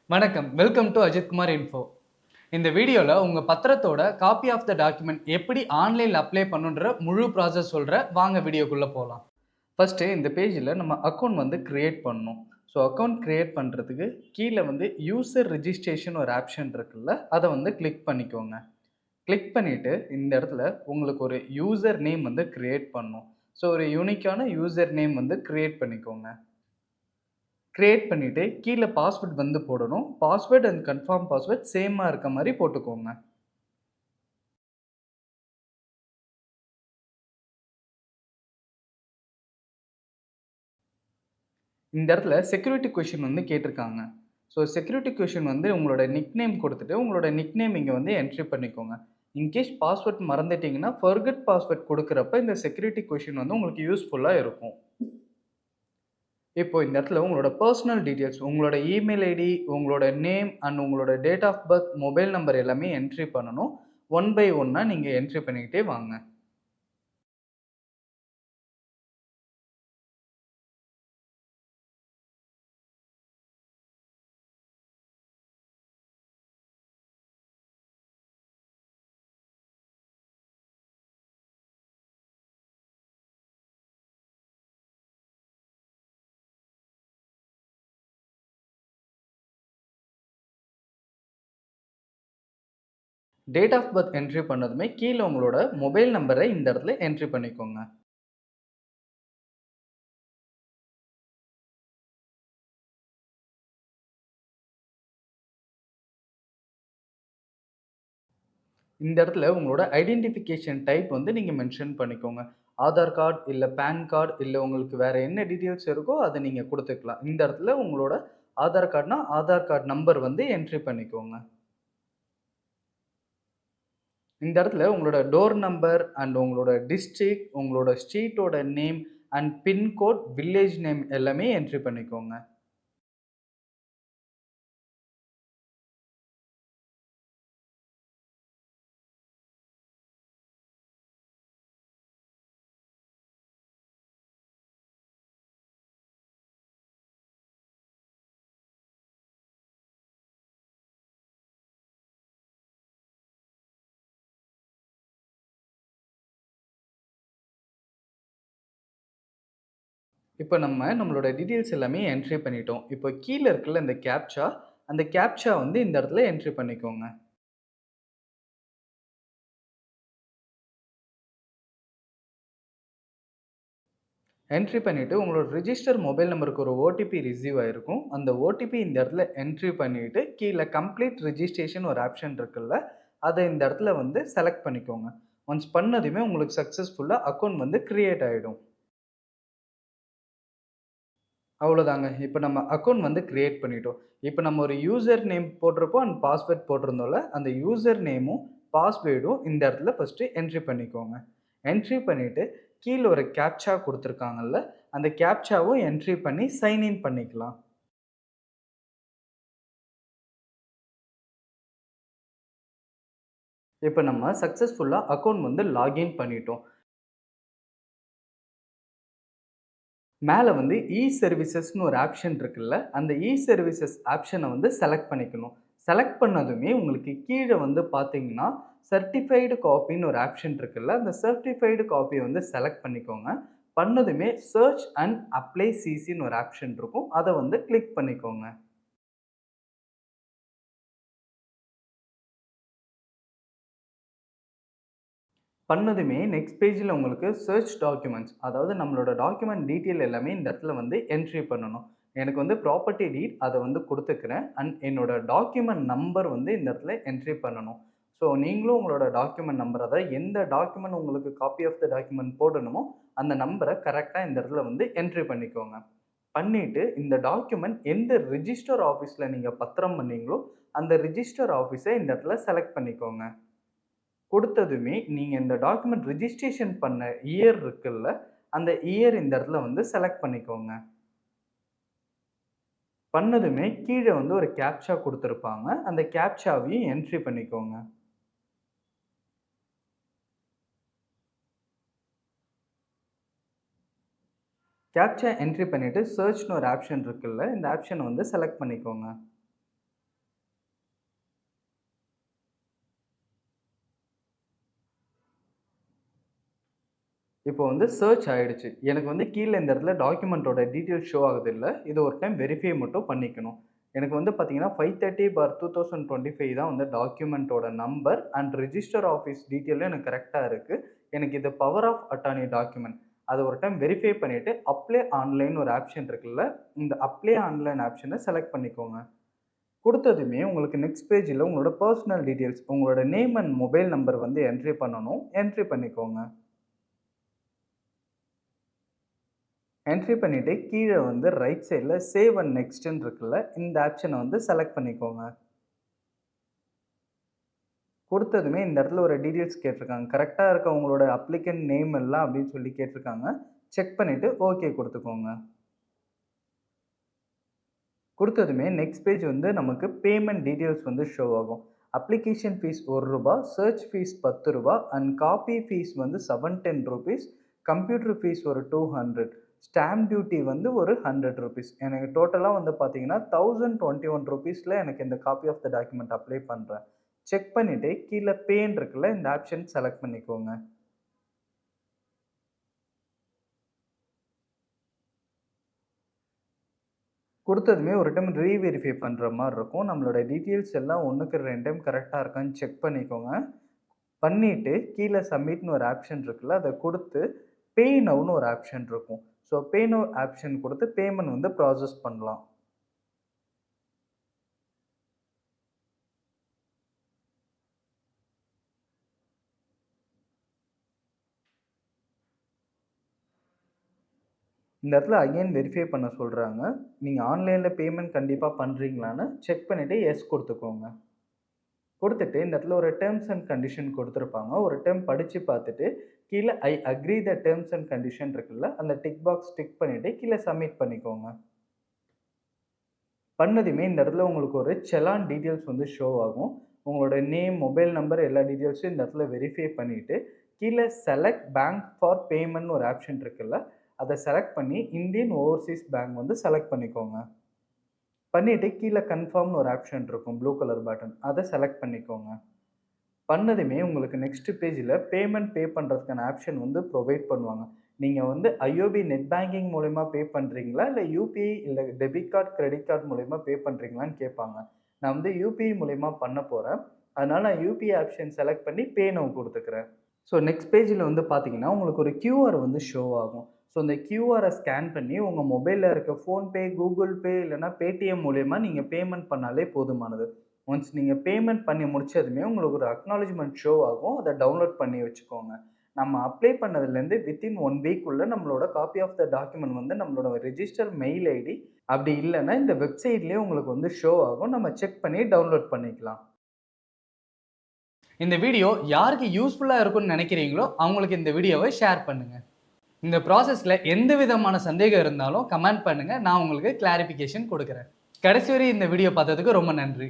வணக்கம். Welcome to Ajith Kumar info. இந்த வீடியோல உங்க பத்திரத்தோட காப்பி ஆஃப் த டாக்குமெண்ட் எப்படி ஆன்லைன்ல அப்ளை பண்ணுன்ற முழு ப்ராசஸ் சொல்றேன். வாங்க வீடியோக்குள்ள போலாம். ஃபர்ஸ்ட் இந்த பேஜ்ல நம்ம அக்கவுண்ட் கிரியேட் பண்ணணும். அக்கவுண்ட் கிரியேட் பண்றதுக்கு கீழ யூசர் ரிஜிஸ்ட்ரேஷன் ஒரு ஆப்ஷன் இருக்குல்ல, அத கிளிக் பண்ணிக்கோங்க. கிளிக் பண்ணிட்டு இந்த இடத்துல உங்களுக்கு ஒரு யூசர் நேம் கிரியேட் பண்ணணும். ஒரு யூனிக்கான யூசர் நேம் கிரியேட் பண்ணிக்கோங்க. கிரியேட் பண்ணிட்டு கீழ பாஸ்வேர்ட் போடணும். பாஸ்வேர்ட் அண்ட் கன்ஃபார்ம் பாஸ்வேர்ட் சேமா இருக்க மாரி போட்டுக்கோங்க. இந்த இடத்துல செக்யூரிட்டி கொஸ்டின் கேட்டிருக்காங்க. செக்யூரிட்டி கொஸ்டின் உங்களோட நிக்நேம் குடுத்துட்டு, உங்களோட நிக்நேம் இங்க என்ட்ரி பண்ணிக்கோங்க. இன்கேஸ் பாஸ்வேர்ட் மறந்துட்டீங்கன்னா, ஃபர்கெட் பாஸ்வேர்ட் குடுக்குறப்ப இந்த செக்யூரிட்டி கொஸ்டின் உங்களுக்கு யூஸ்ஃபுல்லா இருக்கும். இப்போ இந்த இடத்துல உங்களோட பெர்சனல் டீட்டெயில்ஸ், உங்களோட இமெயில் ஐடி, உங்களோட நேம் அண்ட் உங்களோட date of birth, mobile number எல்லாமே என்ட்ரி பண்ணணும். ஒன் பை ஒன்னா நீங்க என்ட்ரி பண்ணிக்கிட்டே வாங்க. டேட் ஆஃப் பர்த் என்ட்ரி பண்ணதுமே கீழ உங்களோட மொபைல் நம்பர இந்த இடத்துல என்ட்ரி பண்ணிக்கோங்க. இந்த இடத்துல உங்களோட ஐடென்டிஃபிகேஷன் டைப் நீங்க மென்ஷன் பண்ணிக்கோங்க. ஆதார் கார்ட், இல்ல பான் கார்ட், இல்ல உங்களுக்கு வேற என்ன டீட்டெயில்ஸ் இருக்கோ அத நீங்க குடுத்துக்கலாம். இந்த இடத்துல உங்களோட ஆதார் கார்ட்னா, ஆதார் கார்ட் நம்பர் என்ட்ரி பண்ணிக்கோங்க. இந்த இடத்துல உங்களோட டோர் நம்பர் அண்ட் உங்களோட டிஸ்ட்ரிக்ட், உங்களோட ஸ்ட்ரீட்டோட name and pincode, village name எல்லாமே என்ட்ரி பண்ணிக்கோங்க. இப்ப நம்மளோட டீட்டெயில்ஸ் எல்லாமே என்ட்ரி பண்ணிட்டோம். இப்போ கீழ இருக்குல்ல இந்த கேப்ச்சா, அந்த கேப்ச்சா இந்த இடத்துல என்ட்ரி பண்ணிக்கோங்க. என்ட்ரி பண்ணிட்டு உங்களோட ரிஜிஸ்டர் மொபைல் நம்பருக்கு ஒரு ஓடிபி ரிசீவ் ஆயிருக்கும். அந்த ஓடிபி இந்த இடத்துல என்ட்ரி பண்ணிட்டு, கீழ கம்ப்ளீட் ரிஜிஸ்ட்ரேஷன் ஒரு ஆப்ஷன் இருக்குல்ல, அத இந்த இடத்துல செலக்ட் பண்ணிக்கோங்க. ஒன்ஸ் பண்ணதுமே உங்களுக்கு சக்சஸ்ஃபுல்லா அக்கவுண்ட் கிரியேட் ஆயிடும். அவ்வளோதாங்க. இப்ப நம்ம அக்கவுண்ட் கிரியேட் பண்ணிட்டோம். இப்ப நம்ம ஒரு யூசர் நேம் போட்டிருப்போம் அண்ட் பாஸ்வேர்ட் போட்டிருந்தோம்ல, அந்த யூசர் நேமும், பாஸ்வேர்டும் இந்த இடத்துல ஃபர்ஸ்ட்டு என்ட்ரி பண்ணிக்கோங்க. என்ட்ரி பண்ணிட்டு, கீழ ஒரு கேப்ச்சா குடுத்துருக்காங்கல்ல, அந்த கேப்ச்சாவும் என்ட்ரி பண்ணி சைன் இன் பண்ணிக்கலாம். இப்ப நம்ம சக்சஸ்ஃபுல்லா அக்கவுண்ட் லாகின் பண்ணிட்டோம். மேல இ சர்வீசஸ்ன்னு ஒரு ஆப்ஷன் இருக்குல்ல, அந்த இ சர்வீசஸ் ஆப்ஷன செலக்ட் பண்ணிக்கணும். செலக்ட் பண்ணதுமே உங்களுக்கு கீழ பார்த்தீங்கன்னா, சர்டிஃபைடு காப்பின்னு ஒரு ஆப்ஷன் இருக்குல்ல, அந்த சர்டிஃபைடு காப்பிய செலக்ட் பண்ணிக்கோங்க. பண்ணதுமே சர்ச் அண்ட் அப்ளை சிசின்னு ஒரு ஆப்ஷன் இருக்கும். அத கிளிக் பண்ணிக்கோங்க. பண்ணதுமே நெக்ஸ்ட் பேஜ்ல உங்களுக்கு சர்ச் டாக்குமெண்ட்ஸ், அதாவது நம்மளோட டாக்குமெண்ட் டீட்டெயில் எல்லாமே இந்த இடத்துல என்ட்ரி பண்ணணும். எனக்கு ப்ராப்பர்ட்டி டீட் அத குடுத்துக்கிறேன். அண்ட் என்னோட டாக்குமெண்ட் நம்பர் இந்த இடத்துல என்ட்ரி பண்ணணும். நீங்களும் உங்களோட டாக்குமெண்ட் நம்பர், அதாவது எந்த டாக்குமெண்ட் உங்களுக்கு காப்பி ஆஃப் த டாக்குமெண்ட் போடணுமோ, அந்த நம்பர கரெக்ட்டா இந்த இடத்துல என்ட்ரி பண்ணிக்கோங்க. பண்ணிட்டு இந்த டாக்குமெண்ட் எந்த ரிஜிஸ்டர் ஆஃபீஸ்ல நீங்க பத்திரம் பண்ணீங்களோ, அந்த ரிஜிஸ்டர் ஆஃபீஸ இந்த இடத்துல செலக்ட் பண்ணிக்கோங்க. குடுத்ததுமே, நீங்க இந்த டாக்குமெண்ட் ரிஜிஸ்ட்ரேஷன் பண்ண இயர் இருக்குல்ல, அந்த இயர் இந்த இடத்துல செலக்ட் பண்ணிக்கோங்க. பண்ணதுமே கீழ ஒரு கேப்ச்சா குடுத்திருப்பாங்க. அந்த கேப்ச்சாவையும் என்ட்ரி பண்ணிக்கோங்க. கேப்ச்சா என்ட்ரி பண்ணிட்டு, சர்ச்ன்னு ஒரு ஆப்ஷன் இருக்குல்ல, இந்த ஆப்ஷன செலக்ட் பண்ணிக்கோங்க. இப்போ வந்து சர்ச் ஆயிடுச்சு. எனக்கு வந்து கீழ இந்த இடத்துல டாக்குமெண்ட்டோட டீட்டெயில்ஸ் ஷோ ஆகுதில்ல. இத ஒரு டைம் வெரிஃபை மட்டும் பண்ணிக்கணும். எனக்கு வந்து பார்த்தீங்கன்னா, 530/2025 தான் வந்து டாக்குமெண்ட்டோட நம்பர் அண்ட் ரிஜிஸ்டர் ஆஃபீஸ் டீட்டெயிலும் எனக்கு கரெக்ட்டா இருக்கு. எனக்கு இது பவர் ஆஃப் அட்டார்னி டாக்குமெண்ட். அத ஒரு டைம் வெரிஃபை பண்ணிட்டு, அப்ளை ஆன்லைன் ஒரு ஆப்ஷன் இருக்குல்ல. இந்த அப்ளை ஆன்லைன் ஆப்ஷன செலக்ட் பண்ணிக்கோங்க. குடுத்ததுமே உங்களுக்கு நெக்ஸ்ட் பேஜ்ல உங்களோட பெர்சனல் டீட்டெயில்ஸ், உங்களோட நேம் அண்ட் மொபைல் நம்பர் வந்து என்ட்ரி பண்ணணும். என்ட்ரி பண்ணிக்கோங்க. என்ட்ரி பண்ணிட்டு கீழ வந்து ரைட் சைட்ல சேவ் அண்ட் நெக்ஸ்ட்ன்னு இருக்குல்ல, இந்த ஆப்ஷன வந்து செலக்ட் பண்ணிக்கோங்க. குடுத்ததுமே இந்த இடத்துல ஒரு டீட்டெயில்ஸ் கேட்டிருக்காங்க. கரெக்ட்டா இருக்கா உங்களோட அப்ளிகன்ட் நேம் எல்லாம் அப்படின்னு சொல்லி கேட்டிருக்காங்க. செக் பண்ணிட்டு ஓகே குடுத்துக்கோங்க. குடுத்ததுமே நெக்ஸ்ட் பேஜ் வந்து நமக்கு பேமெண்ட் டீட்டெயில்ஸ் வந்து ஷோ ஆகும். அப்ளிகேஷன் ஃபீஸ் ரூ. 1, சர்ச் ஃபீஸ் ரூ. 10 அண்ட் காப்பி ஃபீஸ் வந்து ₹710, கம்ப்யூட்டர் ஃபீஸ் ஒரு 200, ஸ்டாம்ப் டியூட்டி வந்து ஒரு ₹100. எனக்கு டோட்டலா வந்து பார்த்தீங்கன்னா, ₹1021ல எனக்கு இந்த copy of the document apply பண்றேன். செக் பண்ணிட்டு கீழ பேன்னு இருக்குல்ல, இந்த ஆப்ஷன் செலக்ட் பண்ணிக்கோங்க. குடுத்ததுமே ஒரு டைம் ரீவெரிஃபை பண்ற மாரி இருக்கும். நம்மளோட டீட்டெயில்ஸ் எல்லாம் 1க்கு 2 டைம் கரெக்ட்டா இருக்கான்னு செக் பண்ணிக்கோங்க. பண்ணிட்டு கீழ சப்மிட்ன்னு ஒரு ஆப்ஷன் இருக்குல்ல, அத குடுத்து பே நௌன்னு ஒரு ஆப்ஷன் இருக்கும். ஸோ பே நௌ ஆப்ஷன் குடுத்து பேமெண்ட் வந்து ப்ராசஸ் பண்ணலாம். இந்த இடத்துல அகைன் வெரிஃபை பண்ண சொல்றாங்க. நீங்க ஆன்லைன்ல பேமெண்ட் கண்டிப்பா பண்றீங்களான்னு செக் பண்ணிட்டு எஸ் குடுத்துக்கோங்க. குடுத்துட்டு இந்த இடத்துல ஒரு டெர்ம்ஸ் அண்ட் கண்டிஷன் குடுத்திருப்பாங்க. ஒரு டைம் படிச்சு பார்த்துட்டு, கீழ I agree the terms and condition இருக்குல்ல, அந்த டிக் பாக்ஸ் டிக் பண்ணிட்டு கீழ சப்மிட் பண்ணிக்கோங்க. பண்ணதுமே இந்த இடத்துல உங்களுக்கு ஒரு செலான் டீட்டெயில்ஸ் வந்து ஷோ ஆகும். உங்களோட நேம், மொபைல் நம்பர் எல்லா டீட்டெயில்ஸும் இந்த இடத்துல வெரிஃபை பண்ணிட்டு, கீழ செலக்ட் பேங்க் ஃபார் பேமெண்ட்ன்னு ஒரு ஆப்ஷன் இருக்குல்ல, அத செலக்ட் பண்ணி இந்தியன் ஓவர்சீஸ் பேங்க் வந்து செலக்ட் பண்ணிக்கோங்க. பண்ணிட்டு கீழ கன்ஃபர்ம்னு ஒரு ஆப்ஷன் இருக்கும். Blue colour button. அத செலக்ட் பண்ணிக்கோங்க. பண்ணதுமே உங்களுக்கு நெக்ஸ்ட் பேஜ்ல பேமெண்ட் பே பண்றதுக்கான ஆப்ஷன் வந்து ப்ரொவைட் பண்ணுவாங்க. நீங்க வந்து ஐஓபி நெட் பேங்கிங் மூலியமா பே பண்றீங்களா? இல்ல யுபிஐ இல்ல டெபிட் கார்ட், கிரெடிட் கார்ட் மூலியமா பே பண்றீங்களான்னு கேட்பாங்க. நான் வந்து யுபிஐ மூலியமா பண்ண போறேன். அதனால நான் யுபிஐ ஆப்ஷன் செலக்ட் பண்ணி பே நவ் குடுத்துக்கிறேன். ஸோ நெக்ஸ்ட் பேஜ்ல வந்து பார்த்தீங்கன்னா, உங்களுக்கு ஒரு கியூஆர் வந்து ஷோ ஆகும். ஸோ அந்த கியூஆர ஸ்கேன் பண்ணி உங்க மொபைல்ல இருக்க ஃபோன்பே, கூகுள் பே இல்லன்னா பேடிஎம் மூலியமா நீங்க பேமெண்ட் பண்ணாலே போதுமானது. ஒன்ஸ் நீங்க பேமெண்ட் பண்ணி முடிச்சதுமே உங்களுக்கு ஒரு அக்னாலெட்ஜ்மென்ட் ஷோ ஆகும். அத டவுன்லோட் பண்ணி வச்சுக்கோங்க. நம்ம அப்ளை பண்ணதுலேருந்து வித்தின் 1 வீக் உள்ள நம்மளோட காப்பி ஆஃப் த டாக்குமெண்ட் வந்து நம்மளோட ரிஜிஸ்டர் மெயில் ஐடி அப்படி இல்லன்னா இந்த வெப்சைட்லயே உங்களுக்கு வந்து ஷோ ஆகும். நம்ம செக் பண்ணி டவுன்லோட் பண்ணிக்கலாம். இந்த வீடியோ யாருக்கு யூஸ்ஃபுல்லா இருக்கும்னு நினைக்கிறீங்களோ, அவங்களுக்கு இந்த வீடியோவை ஷேர் பண்ணுங்க. இந்த ப்ராசஸ்ல எந்த விதமான சந்தேகம் இருந்தாலும் கமெண்ட் பண்ணுங்க. நான் உங்களுக்கு கிளாரிஃபிகேஷன் கொடுக்கிறேன். கடைசி வரை இந்த வீடியோ பார்த்ததுக்கு ரொம்ப நன்றி.